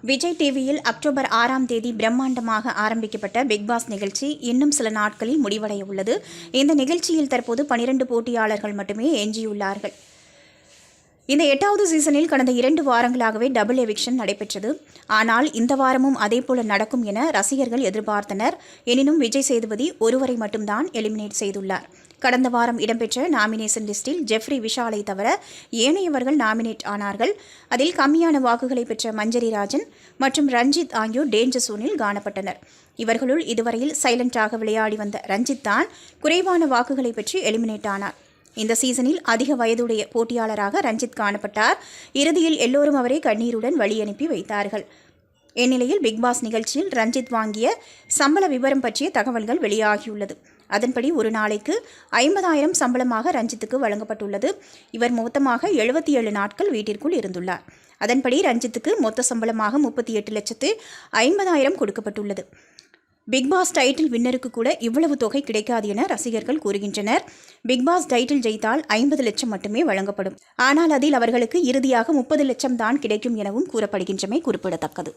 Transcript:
விஜய் டிவியில் அக்டோபர் 6ஆம் தேதி பிரம்மாண்டமாக ஆரம்பிக்கப்பட்ட பிக் பாஸ் நிகழ்ச்சி இன்னும் சில நாட்களில் முடிவடைய உள்ளது. இந்த நிகழ்ச்சியில் தற்போது 12 போட்டியாளர்கள் மட்டுமே எஞ்சியுள்ளார்கள். இந்த 8வது சீசனில் கடந்த 2 வாரங்களாகவே டபுள் எவிக்ஷன் நடைபெற்றது. ஆனால் இந்த வாரமும் அதேபோல நடக்கும் என ரசிகர்கள் எதிர்பார்த்தனர். எனினும் விஜய் சேதுபதி ஒருவரை மட்டும்தான் எலிமினேட் செய்துள்ளார். கடந்த வாரம் இடம்பெற்ற நாமினேஷன் லிஸ்டில் ஜெஃப்ரி விஷாலை தவிர ஏனையவர்கள் நாமினேட் ஆனார்கள். அதில் கம்மியான வாக்குகளை பெற்ற மஞ்சரி ராஜன் மற்றும் ரஞ்சித் ஆகியோர் டேஞ்சர் சோனில் காணப்பட்டனர். இவர்களுள் இதுவரையில் சைலண்டாக விளையாடி வந்த ரஞ்சித் தான் குறைவான வாக்குகளை பெற்று எலிமினேட் ஆனார். இந்த சீசனில் அதிக வயதுடைய போட்டியாளராக ரஞ்சித் காணப்பட்டார். இறுதியில் எல்லோரும் அவரை கண்ணீருடன் வழி அனுப்பி வைத்தார்கள். இந்நிலையில் பிக்பாஸ் நிகழ்ச்சியில் ரஞ்சித் வாங்கிய சம்பள விவரம் பற்றிய தகவல்கள் வெளியாகியுள்ளது. அதன்படி ஒரு நாளைக்கு 50,000 சம்பளமாக ரஞ்சித்துக்கு வழங்கப்பட்டுள்ளது. இவர் மொத்தமாக 77 நாட்கள் வீட்டிற்குள் இருந்துள்ளார். அதன்படி ரஞ்சித்துக்கு மொத்த சம்பளமாக 38,50,000 கொடுக்கப்பட்டுள்ளது. பிக்பாஸ் டைட்டில் வின்னருக்கு கூட இவ்வளவு தொகை கிடைக்காது என ரசிகர்கள் கூறுகின்றனர். பிக்பாஸ் டைட்டில் ஜெயித்தால் 50 லட்சம் மட்டுமே வழங்கப்படும். ஆனால் அதில் அவர்களுக்கு இறுதியாக 30 லட்சம் தான் கிடைக்கும் எனவும் கூறப்படுகின்றமை குறிப்பிடத்தக்கது.